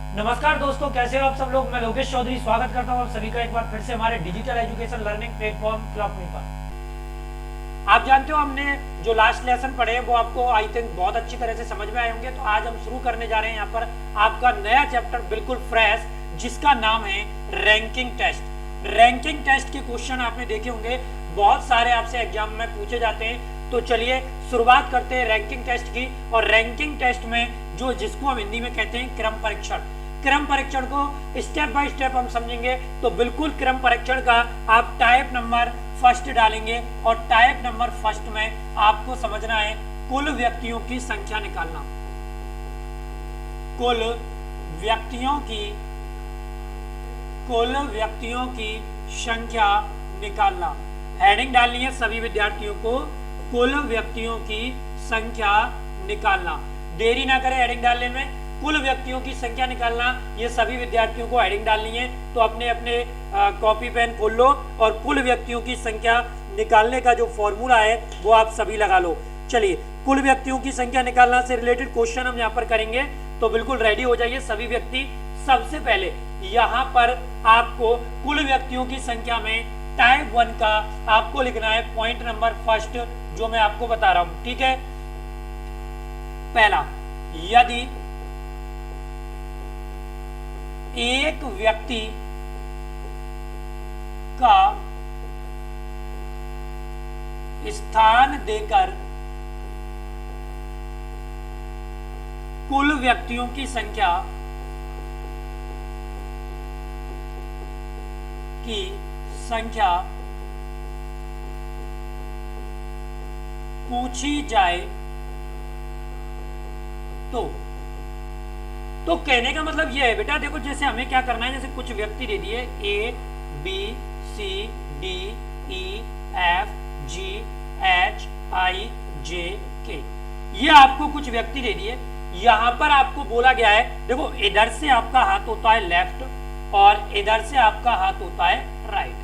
नमस्कार दोस्तों, कैसे हो आप सब लोग। मैं लोकेश चौधरी स्वागत करता हूं आप सभी का एक बार फिर से हमारे डिजिटल एजुकेशन लर्निंग प्लेटफॉर्म क्लासमी पर। आप जानते हो हमने जो लास्ट लेसन पढ़े हैं वो आपको आई थिंक बहुत अच्छी तरह से समझ में आए होंगे। तो आज हम शुरू करने जा रहे हैं यहाँ पर आपका नया चैप्टर बिल्कुल फ्रेश, जिसका नाम है रैंकिंग टेस्ट। रैंकिंग टेस्ट के क्वेश्चन आपने देखे होंगे, बहुत सारे आपसे एग्जाम में पूछे जाते हैं। तो चलिए शुरुआत करते हैं रैंकिंग टेस्ट की। और रैंकिंग टेस्ट में जो जिसको हम हिंदी में कहते हैं क्रम परीक्षण, क्रम परीक्षण को स्टेप बाय स्टेप हम समझेंगे। तो बिल्कुल क्रम परीक्षण का आप टाइप नंबर फर्स्ट डालेंगे और टाइप नंबर फर्स्ट में आपको समझना है कुल व्यक्तियों की संख्या निकालना। कुल व्यक्तियों की संख्या निकालना। हेडिंग डालनी है सभी विद्यार्थियों को, कुल व्यक्तियों की संख्या निकालना। देरी ना करें हेडिंग डालने में, कुल व्यक्तियों की संख्या निकालना। ये सभी विद्यार्थियों को हेडिंग डालनी है। तो अपने अपने कॉपी पेन खोल लो और कुल व्यक्तियों की संख्या निकालने का जो फॉर्मूला है वो आप सभी लगा लो। चलिए, कुल व्यक्तियों की संख्या निकालना से रिलेटेड क्वेश्चन हम यहाँ पर करेंगे, तो बिल्कुल रेडी हो जाइए सभी व्यक्ति। सबसे पहले यहाँ पर आपको कुल व्यक्तियों की संख्या में टाइप 1 का आपको लिखना है पॉइंट नंबर फर्स्ट, जो मैं आपको बता रहा हूं। ठीक है, पहला, यदि एक व्यक्ति का स्थान देकर कुल व्यक्तियों की संख्या पूछी जाए तो कहने का मतलब यह है बेटा, देखो जैसे हमें क्या करना है, जैसे कुछ व्यक्ति दे दिए A B C D E F G H I J K, ये आपको कुछ व्यक्ति दे दिए। यहां पर आपको बोला गया है, देखो इधर से आपका हाथ होता है लेफ्ट और इधर से आपका हाथ होता है राइट।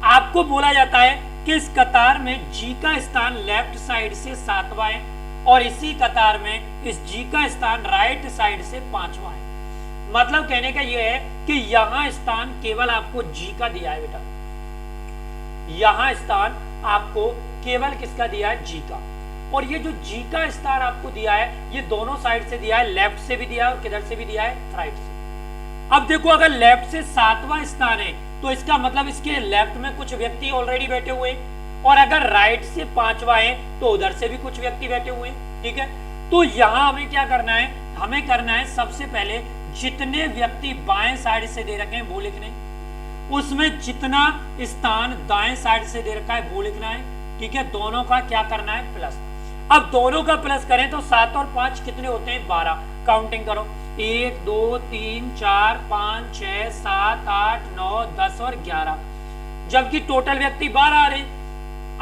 आपको बोला जाता है कि इस कतार में जी का स्थान लेफ्ट साइड से 7वां है और इसी कतार में इस जी का स्थान राइट साइड से 5वां है। मतलब कहने का यह है कि यहां स्थान केवल आपको जी का दिया है बेटा, यहां स्थान आपको केवल किसका दिया है, जी का। और ये जो जी का स्थान आपको दिया है ये दोनों साइड से दिया है, लेफ्ट से भी दिया है और किधर से भी दिया है, राइट से। अब देखो अगर लेफ्ट से 7वां स्थान है तो इसका मतलब इसके लेफ्ट में कुछ व्यक्ति ऑलरेडी बैठे हुए हैं, और अगर राइट से 5वां है तो उधर से भी कुछ व्यक्ति बैठे हुए हैं। ठीक है, तो यहां हमें क्या करना है, हमें करना है सबसे पहले जितने व्यक्ति बाएं साइड से दे रखे हैं वो लिखने, उसमें जितना स्थान दाएं साइड से दे रखा है वो लिखना है। ठीक है, दोनों का क्या करना है, प्लस। अब दोनों का प्लस करें तो 7 और 5 कितने होते हैं, 12। काउंटिंग करो, 1 2 3 4 5 6 7 8 9 10 और 11, जबकि टोटल व्यक्ति 12 आ रहे।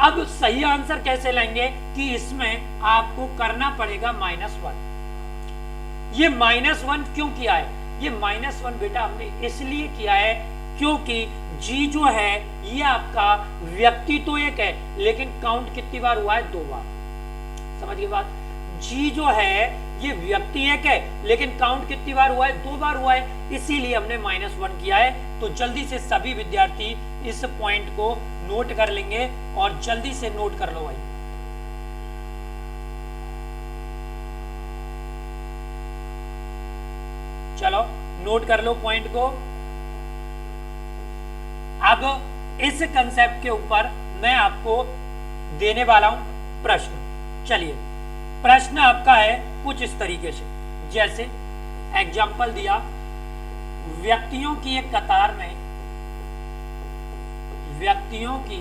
अब सही आंसर कैसे लेंगे कि इसमें आपको करना पड़ेगा -1। ये -1 क्यों किया है, ये -1 बेटा हमने इसलिए किया है क्योंकि जी जो है ये आपका व्यक्ति तो एक है लेकिन काउंट कितनी बार हुआ है, 2 बार। समझ गए बात, जी जो है ये व्यक्ति एक है लेकिन काउंट कितनी बार हुआ है, 2 बार हुआ है, इसीलिए हमने -1 किया है। तो जल्दी से सभी विद्यार्थी इस पॉइंट को नोट कर लेंगे और जल्दी से नोट कर लो भाई। चलो नोट कर लो पॉइंट को। अब इस कंसेप्ट के ऊपर मैं आपको देने वाला हूं प्रश्न। चलिए, प्रश्न आपका है कुछ इस तरीके से, जैसे एग्जाम्पल दिया, व्यक्तियों की एक कतार में, व्यक्तियों की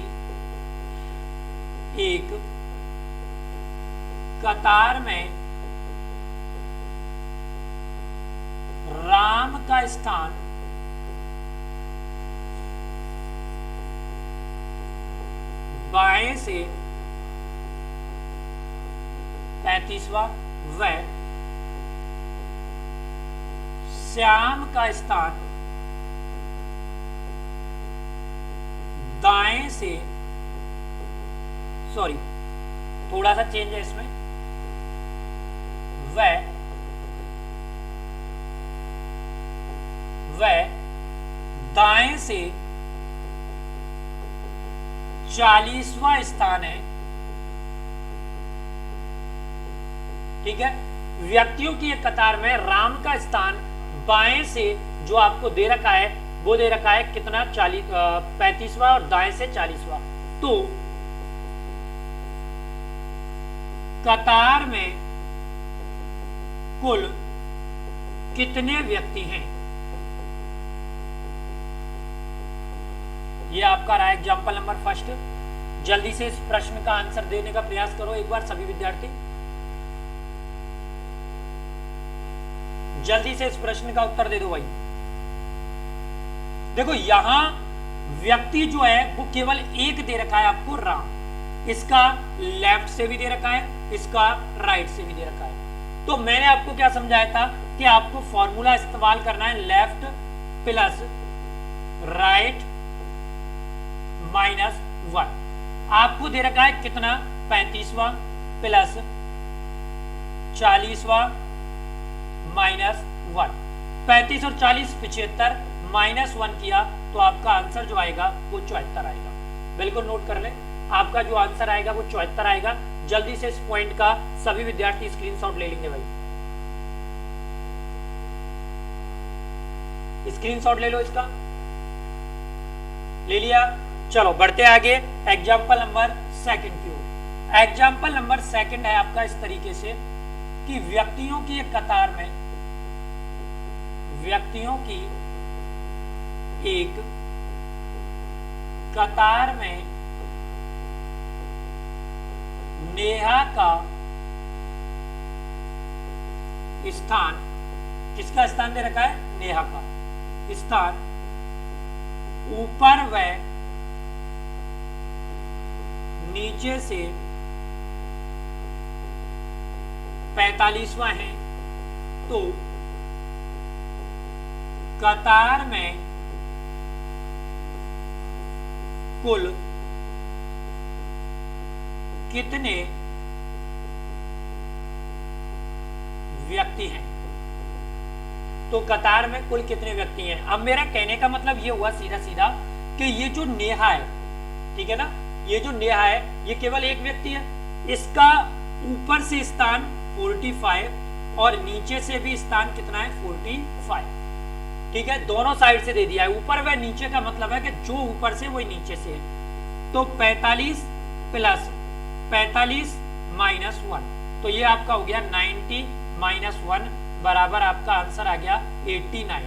एक कतार में राम का स्थान बाएं से 35वां व श्याम का स्थान दाएं से, सॉरी थोड़ा सा चेंज है इसमें, वह वह दाएं से 40वां स्थान है। ठीक है, व्यक्तियों की एक कतार में राम का स्थान बाएं से जो आपको दे रखा है वो दे रखा है कितना 35वां और दाएं से 40वां। तो कतार में कुल कितने व्यक्ति हैं, ये आपका रहा एग्जाम्पल नंबर फर्स्ट। जल्दी से इस प्रश्न का आंसर देने का प्रयास करो एक बार सभी विद्यार्थी, जल्दी से इस प्रश्न का उत्तर दे दो भाई। देखो यहां व्यक्ति जो है वो केवल एक दे रखा है आपको राम, इसका लेफ्ट से भी दे रखा है, इसका राइट से भी दे रखा है। तो मैंने आपको क्या समझाया था कि आपको फॉर्मूला इस्तेमाल करना है लेफ्ट प्लस राइट -1। आपको दे रखा है कितना 35वां प्लस 40वां -1। 35 और 40 75, -1 किया तो आपका आंसर जो आएगा वो 74 आएगा। बिल्कुल नोट कर ले, आपका जो आंसर आएगा वो 74 आएगा। जल्दी से इस पॉइंट का सभी विद्यार्थी स्क्रीनशॉट ले लेंगे भाई, स्क्रीनशॉट ले लो, इसका ले लिया। चलो बढ़ते आगे एग्जाम्पल नंबर सेकंड की ओर। एग्जाम्पल नंबर सेकंड है आपका इस तरीके से कि व्यक्तियों की एक कतार में, व्यक्तियों की एक कतार में नेहा का स्थान, किसका स्थान दे रखा है, नेहा का स्थान ऊपर व नीचे से 45वां है। तो कतार में कुल कितने व्यक्ति हैं, तो कतार में कुल कितने व्यक्ति हैं। अब मेरा कहने का मतलब ये हुआ सीधा सीधा कि ये जो नेहा है, ठीक है ना, ये जो नेहा है ये केवल एक व्यक्ति है, इसका ऊपर से स्थान 45 और नीचे से भी स्थान कितना है 45। ठीक है, दोनों साइड से दे दिया है, ऊपर व नीचे का मतलब है कि जो ऊपर से वही नीचे से है। तो 45 प्लस 45 -1, तो ये आपका हो गया 90 -1 बराबर आपका आंसर आ गया 89।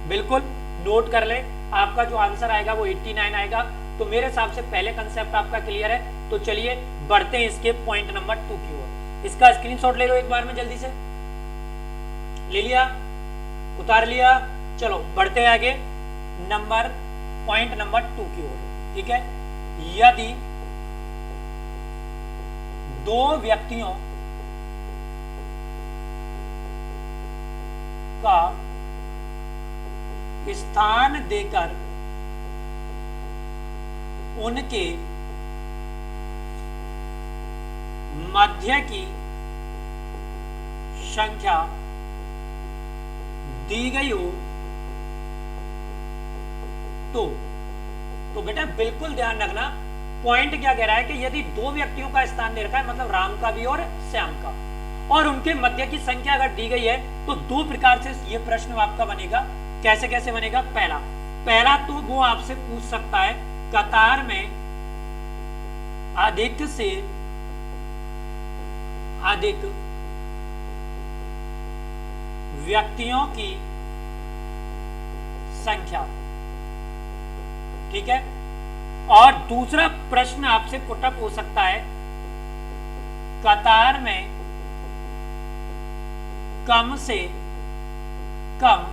बिल्कुल नोट कर ले, आपका जो आंसर आएगा वो 89 आएगा। तो मेरे हिसाब से पहले कंसेप्ट आपका क्लियर है। तो चलिए बढ़ते हैं इसके पॉइंट नंबर 2 की ओर। इसका स्क्रीनशॉट ले लो एक बार में, जल्दी से ले लिया, उतार लिया। चलो बढ़ते हैं आगे पॉइंट नंबर 2 की ओर। ठीक है, यदि दो व्यक्तियों का स्थान देकर उनके मध्य की संख्या दी गई हो तो बेटा बिल्कुल ध्यान रखना, पॉइंट क्या कह रहा है कि यदि दो व्यक्तियों का स्थान दे रखा है, मतलब राम का भी और श्याम का, और उनके मध्य की संख्या अगर दी गई है तो दो प्रकार से ये प्रश्न आपका बनेगा। कैसे कैसे बनेगा, पहला तो वो आपसे पूछ सकता है कतार में अधिक से अधिक व्यक्तियों की संख्या। ठीक है, और दूसरा प्रश्न आपसे पुटअप हो सकता है कतार में कम से कम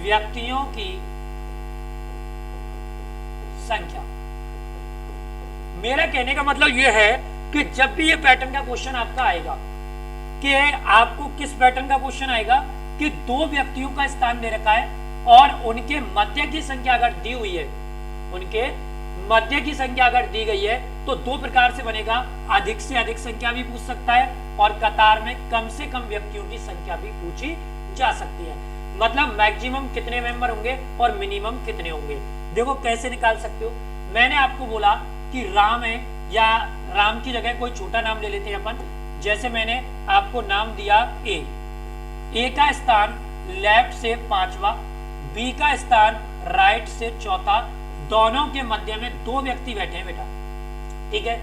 व्यक्तियों की संख्या। मेरा कहने का मतलब यह है कि जब भी ये पैटर्न का क्वेश्चन आपका आएगा, कि आपको किस पैटर्न का क्वेश्चन आएगा कि दो व्यक्तियों का स्थान दे रखा है और उनके मध्य की संख्या अगर दी हुई है, उनके मध्य की संख्या अगर दी गई है तो दो प्रकार से बनेगा, अधिक से अधिक संख्या भी पूछ सकता है और कतार में कम से कम व्यक्तियों की संख्या भी पूछी जा सकती है। मतलब मैक्सिमम कितने मेंबर होंगे और मिनिमम कितने होंगे। देखो कैसे निकाल सकते हो, मैंने आपको बोला कि राम है, या राम की जगह कोई छोटा नाम ले लेते हैं अपन। जैसे मैंने आपको नाम दिया ए का स्थान लेफ्ट से 5वां, बी का स्थान राइट से 4था, दोनों के मध्य में 2 व्यक्ति बैठे हैं बेटा, ठीक है।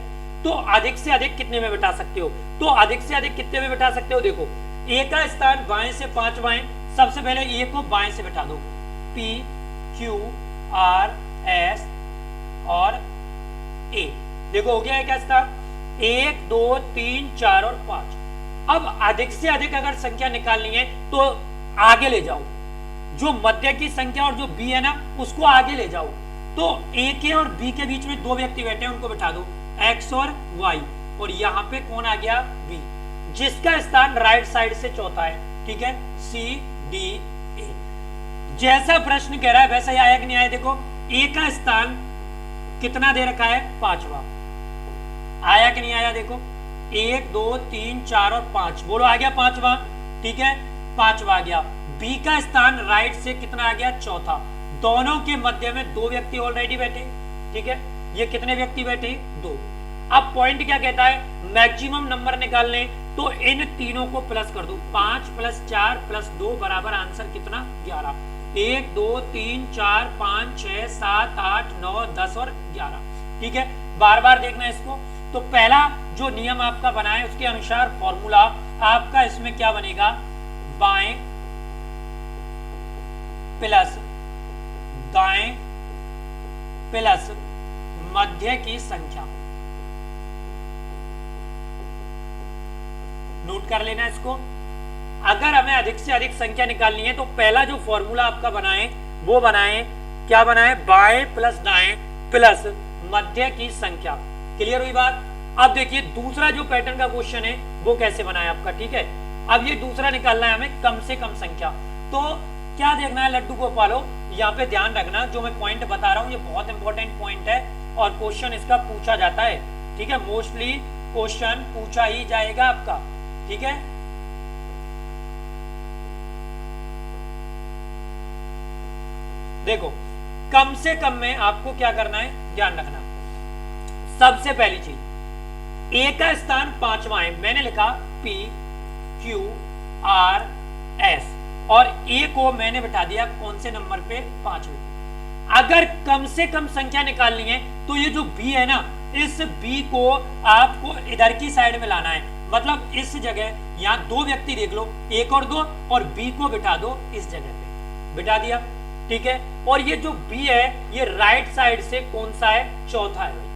तो अधिक से अधिक कितने में बैठा सकते हो, तो अधिक से अधिक कितने में बैठा सकते हो, देखो ए का स्थान बाएं से 5वां है, सबसे पहले ए को बाएं से बैठा दो, P Q R S और A, देखो हो गया है क्या स्थान, 1 2 3 4 और 5। अब अधिक से अधिक अगर संख्या निकालनी है तो आगे ले जाओ, जो मध्य की संख्या और जो बी है ना उसको आगे ले जाओ। तो ए के और बी के बीच में 2 व्यक्ति बैठे हैं, उनको बैठा दो एक्स और वाई, और यहाँ पे कौन आ गया, बी, जिसका स्थान राइट साइड से चौथा है, ठीक है, सी डी ए। जैसा प्रश्न कह रहा है वैसा ही आया कि नहीं आया, देखो ए का स्थान कितना दे रखा है, 5वां, आया कि नहीं आया, देखो 1 2 3 4 और 5, बोलो आ गया 5वां, ठीक है, 5वां आ गया। बी का स्थान राइट से कितना आ गया, चौथा, दोनों के मध्य में 2 व्यक्ति ऑलरेडी बैठे, ठीक है, ये कितने व्यक्ति बैठे, 2। अब पॉइंट क्या कहता है, मैक्सिमम नंबर निकालने, तो इन तीनों को प्लस कर दो, 5 + 4 + 2 बराबर आंसर कितना, 11। 1 2 3 4 5 6 7 8 9 10 और 11, ठीक है, बार बार देखना इसको। तो पहला जो नियम आपका बना है उसके अनुसार फॉर्मूला आपका इसमें क्या बनेगा, बाएं प्लस दाएं प्लस मध्य की संख्या, नोट कर लेना इसको। अगर हमें अधिक से अधिक संख्या निकालनी है तो पहला जो फॉर्मूला आपका बनाए वो बनाए, क्या बनाए, बाएं प्लस दाएं प्लस मध्य की संख्या। क्लियर हुई बात। अब देखिए दूसरा जो पैटर्न का क्वेश्चन है वो कैसे बनाए आपका, ठीक है। अब ये दूसरा निकालना है हमें कम से कम संख्या, तो क्या देखना है लड्डू गोपालो, यहाँ पे ध्यान रखना जो मैं पॉइंट बता रहा हूँ ये बहुत इंपॉर्टेंट पॉइंट है और क्वेश्चन इसका पूछा जाता है, ठीक है, मोस्टली क्वेश्चन पूछा ही जाएगा आपका, ठीक है। देखो कम से कम में आपको क्या करना है, ध्यान रखना, सबसे पहली चीज ए का स्थान 5वां है, मैंने लिखा P Q R S और ए को मैंने बिठा दिया कौन से नंबर पे, 5वें। अगर कम से कम संख्या निकालनी है तो ये जो B है ना, इस B को आपको इधर की साइड में लाना है, मतलब इस जगह यहाँ 2 व्यक्ति देख लो, 1 और 2, और B को बिठा दो इस जगह पे, बिठा दिया, ठीक है। और ये जो B है ये राइट साइड से कौन सा है, चौथा है,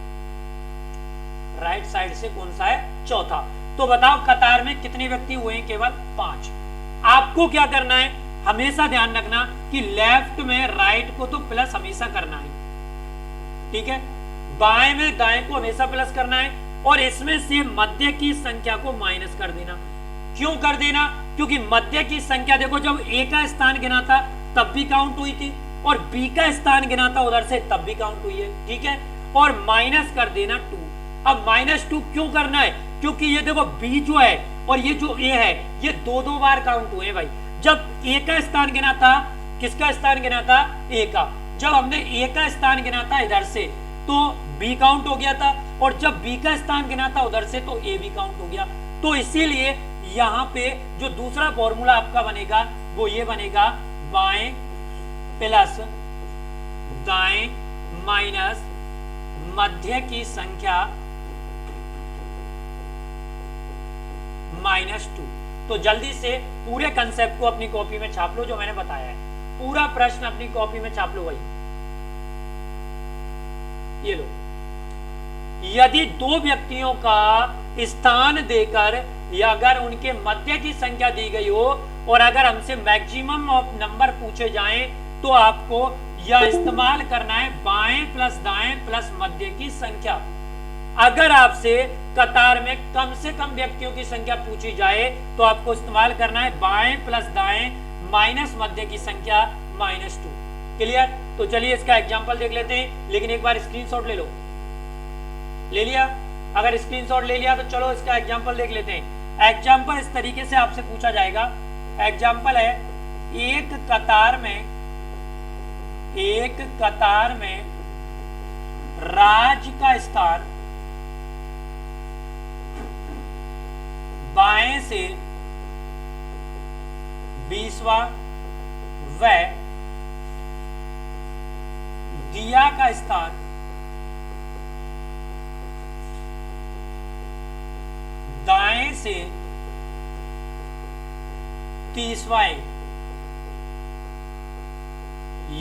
राइट साइड से कौन सा है, चौथा। तो बताओ कतार में कितने व्यक्ति हुए हैं, केवल 5। आपको क्या करना है, हमेशा ध्यान रखना कि लेफ्ट में राइट को तो प्लस हमेशा करना है, ठीक है, बाएं में दाएं को हमेशा प्लस करना है, और इसमें से मध्य की संख्या को माइनस कर देना। क्यों कर देना, क्योंकि मध्य की संख्या देखो जब ए का स्थान गिना था तब भी काउंट हुई थी, और बी का स्थान गिना था उधर से तब भी काउंट हुई है, ठीक है, और माइनस कर देना 2। अब -2 क्यों करना है, क्योंकि ये देखो बी जो है और ये जो ए है ये 2-2 बार काउंट हुए भाई। जब ए का स्थान गिना था, किसका स्थान गिना था, ए का, जब हमने ए का स्थान गिना था इधर से तो बी काउंट हो गया था, और जब बी का स्थान गिना था उधर से तो ए भी काउंट हो गया। तो इसीलिए यहाँ पे जो दूसरा फॉर्मूला आपका बनेगा वो ये बनेगा, बाएं प्लस दाएं माइनस मध्य की संख्या -2। तो जल्दी से पूरे कंसेप्ट को अपनी कॉपी में छाप लो जो मैंने बताया है, पूरा प्रश्न अपनी कॉपी में छाप लो भाई, ये लो। यदि 2 व्यक्तियों का स्थान देकर या अगर उनके मध्य की संख्या दी गई हो और अगर हमसे मैक्सिमम ऑफ नंबर पूछे जाएं तो आपको यह इस्तेमाल करना है बाएं प्लस दाएं प्लस मध्य की संख्या। अगर आपसे कतार में कम से कम व्यक्तियों की संख्या पूछी जाए तो आपको इस्तेमाल करना है बाएं प्लस दाएं माइनस मध्य की संख्या -2। क्लियर। तो चलिए इसका एग्जांपल देख लेते हैं, लेकिन एक बार स्क्रीनशॉट ले लो। ले लिया? अगर स्क्रीनशॉट ले लिया तो चलो इसका एग्जांपल देख लेते हैं। एग्जांपल इस तरीके से आपसे पूछा जाएगा, एग्जाम्पल है, एक कतार में राज का स्थान बाएं से 20वां व दिया का स्थान दाएं से 30वां है।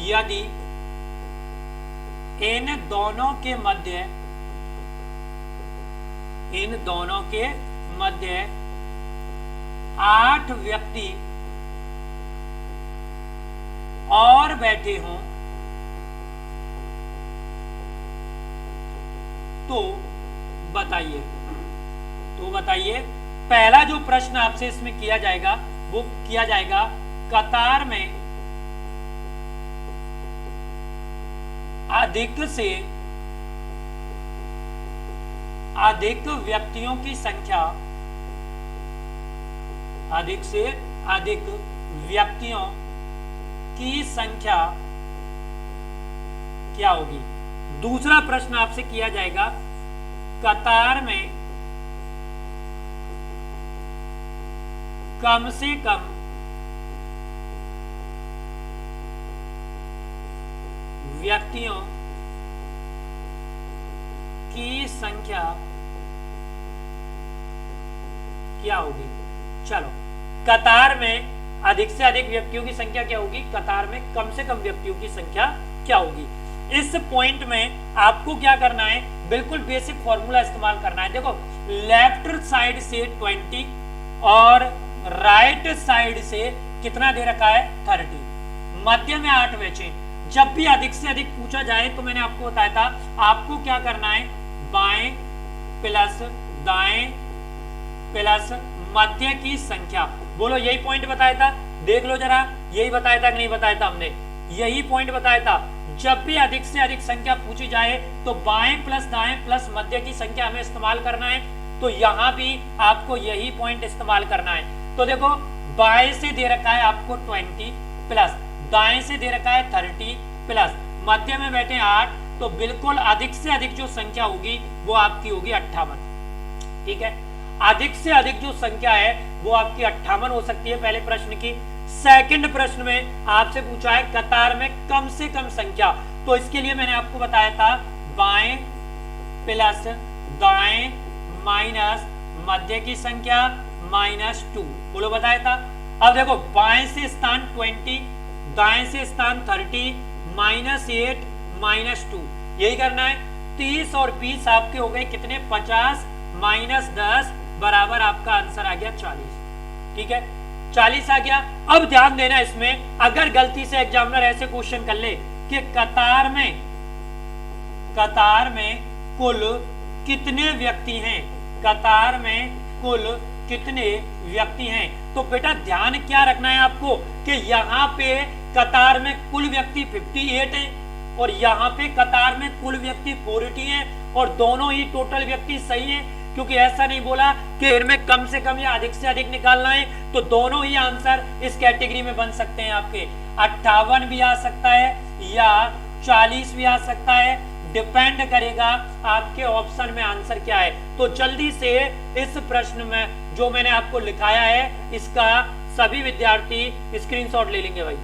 यदि इन दोनों के मध्य 8 व्यक्ति और बैठे हों तो बताइए पहला जो प्रश्न आपसे इसमें किया जाएगा वो किया जाएगा, कतार में अधिक से अधिक व्यक्तियों की संख्या, अधिक से अधिक व्यक्तियों की संख्या क्या होगी। दूसरा प्रश्न आपसे किया जाएगा, कतार में कम से कम व्यक्तियों की संख्या क्या होगी। चलो, कतार में अधिक से अधिक व्यक्तियों की संख्या क्या होगी, कतार में कम से कम व्यक्तियों की संख्या क्या होगी। इस पॉइंट में आपको क्या करना है, बिल्कुल बेसिक फॉर्मूला इस्तेमाल करना है। देखो, लेफ्ट साइड से 20 और राइट साइड से कितना दे रखा है 30, मध्य में 8 बचे। जब भी अधिक से अधिक पूछा जाए तो मैंने आपको बताया था आपको क्या करना है, बाएं प्लस दाएं प्लस मध्य की संख्या। बोलो, यही पॉइंट बताया था, देख लो जरा, यही बताया था कि नहीं बताया था, हमने यही पॉइंट बताया था। जब भी अधिक से अधिक संख्या पूछी जाए तो बाएं प्लस दाएं प्लस मध्य की संख्या हमें इस्तेमाल करना है। तो यहां भी आपको यही पॉइंट इस्तेमाल करना है। तो देखो, बाएं से दे रखा है आपको 20 प्लस दाएं से दे रखा है 30 प्लस मध्य में बैठे 8, तो बिल्कुल अधिक से अधिक जो संख्या होगी वो आपकी होगी 58। ठीक है, अधिक से अधिक जो संख्या है वो आपकी 58 हो सकती है पहले प्रश्न की। सेकंड प्रश्न में आपसे पूछा है कतार में कम से कम संख्या, तो इसके लिए मैंने आपको बताया था बाएं प्लस दाएं माइनस मध्य की संख्या -2, बोलो बताया था। अब देखो, बाएं से स्थान 20, दाएं से स्थान 30, -8 -2, यही करना है। 30 और 20 आपके हो गए कितने, 50 -10 बराबर आपका आंसर आ गया 40। ठीक है, 40 आ गया। अब ध्यान देना, इसमें अगर गलती से एग्जामिनर ऐसे क्वेश्चन कर ले कि कतार में कुल कितने व्यक्ति हैं, कतार में कुल कितने व्यक्ति हैं, तो बेटा ध्यान क्या रखना है आपको कि यहाँ पे कतार में कुल व्यक्ति 58 हैं और यहाँ पे कतार में कुल व्यक्ति 40 हैं और दोनों ही टोटल व्यक्ति सही हैं, क्योंकि ऐसा नहीं बोला कि इनमें कम से कम या अधिक से अधिक निकालना है। तो दोनों ही आंसर इस कैटेगरी में बन सकते हैं आपके। 58 भी आ सकता है या 40 भी आ सकता है, डिपेंड करेगा आपके ऑप्शन में आंसर क्या है। तो जल्दी से इस प्रश्न में जो मैंने आपको लिखाया है इसका सभी विद्यार्थी स्क्रीनशॉट ले लेंगे भाई।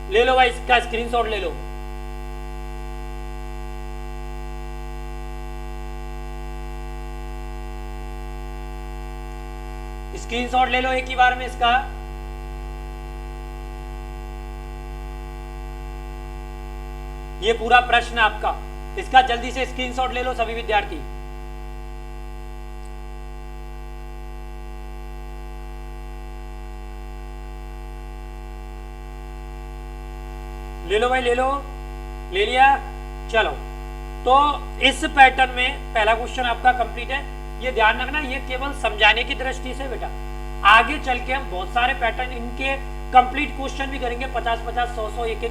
ले लो भाई, इसका स्क्रीनशॉट ले लो। स्क्रीनशॉट ले लो एक ही बार में इसका। ये पूरा प्रश्न आपका, इसका जल्दी से स्क्रीनशॉट ले लो सभी विद्यार्थी। ले लो भाई, ले लो, ले लिया। चलो, तो इस पैटर्न में पहला क्वेश्चन आपका कंप्लीट है। ये ध्यान रखना, ये केवल समझाने की दृष्टि से बेटा, आगे चल के हम बहुत सारे पैटर्न इनके कंप्लीट क्वेश्चन भी करेंगे 50-50, 100-100 एक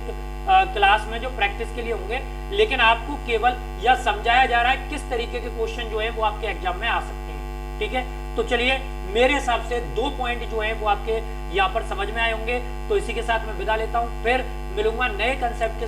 क्लास में जो प्रैक्टिस के लिए होंगे, लेकिन आपको केवल यह समझाया जा रहा है किस तरीके के क्वेश्चन जो है वो आपके एग्जाम में आ सकते हैं। ठीक है, तो चलिए मेरे हिसाब से 2 पॉइंट जो है वो आपके यहाँ पर समझ में आए होंगे। तो इसी के साथ मैं विदा लेता हूँ, फिर मिलूंगा नए कंसेप्ट के